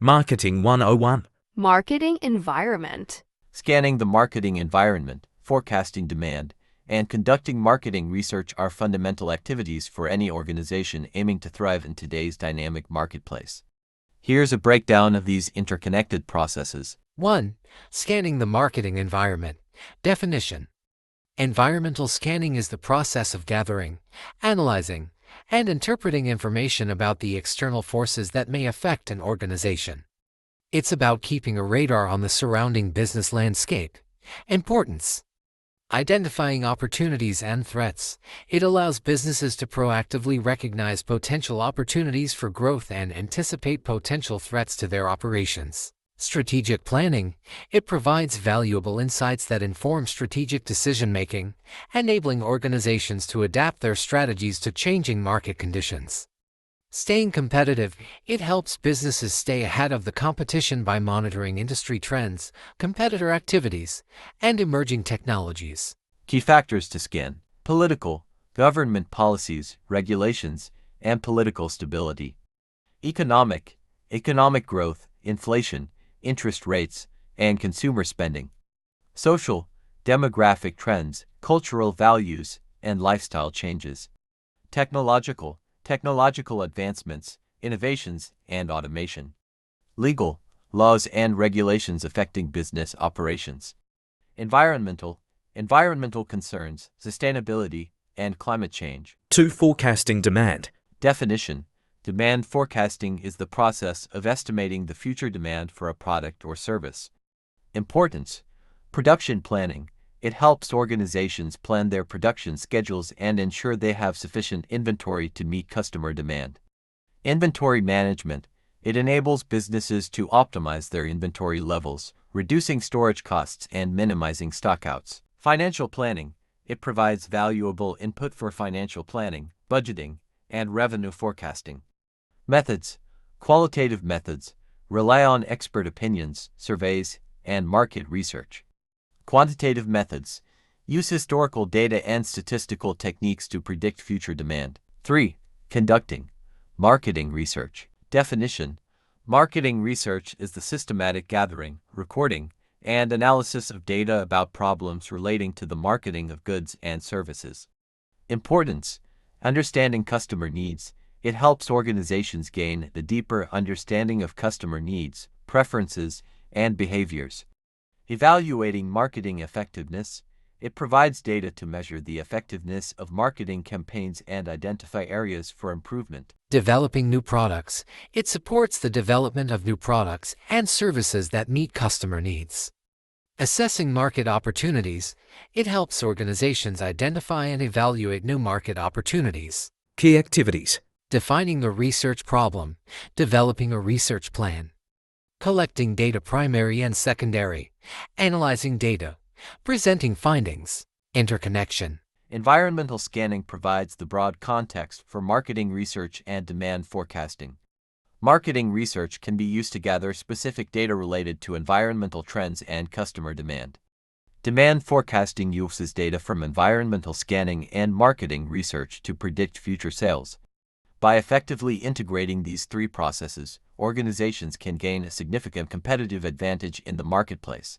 Marketing 101. Marketing environment. Scanning the marketing environment, forecasting demand, and conducting marketing research are fundamental activities for any organization aiming to thrive in today's dynamic marketplace. Here's a breakdown of these interconnected processes. 1. Scanning the marketing environment. Definition. Environmental scanning is the process of gathering, analyzing, and interpreting information about the external forces that may affect an organization. It's about keeping a radar on the surrounding business landscape. Importance. Identifying opportunities and threats. It allows businesses to proactively recognize potential opportunities for growth and anticipate potential threats to their operations. Strategic planning. It provides valuable insights that inform strategic decision-making, enabling organizations to adapt their strategies to changing market conditions. Staying competitive. It helps businesses stay ahead of the competition by monitoring industry trends, competitor activities, and emerging technologies. Key factors to scan: political, government policies, regulations, and political stability. Economic growth, inflation, interest rates, and consumer spending. Social, demographic trends, cultural values, and lifestyle changes. Technological advancements, innovations, and automation. Legal, laws and regulations affecting business operations. Environmental concerns, sustainability, and climate change. 2. Forecasting demand. Definition: demand forecasting is the process of estimating the future demand for a product or service. Importance: production planning. It helps organizations plan their production schedules and ensure they have sufficient inventory to meet customer demand. Inventory management. It enables businesses to optimize their inventory levels, reducing storage costs and minimizing stockouts. Financial planning. It provides valuable input for financial planning, budgeting, and revenue forecasting. Methods. Qualitative methods rely on expert opinions, surveys, and market research. Quantitative methods use historical data and statistical techniques to predict future demand. 3. Conducting marketing research. Definition: marketing research is the systematic gathering, recording, and analysis of data about problems relating to the marketing of goods and services. Importance: understanding customer needs. It helps organizations gain a deeper understanding of customer needs, preferences, and behaviors. Evaluating marketing effectiveness. It provides data to measure the effectiveness of marketing campaigns and identify areas for improvement. Developing new products. It supports the development of new products and services that meet customer needs. Assessing market opportunities. It helps organizations identify and evaluate new market opportunities. Key activities. Defining the research problem. Developing a research plan. Collecting data primary and secondary. Analyzing data. Presenting findings. Interconnection. Environmental scanning provides the broad context for marketing research and demand forecasting. Marketing research can be used to gather specific data related to environmental trends and customer demand. Demand forecasting uses data from environmental scanning and marketing research to predict future sales. By effectively integrating these three processes, organizations can gain a significant competitive advantage in the marketplace.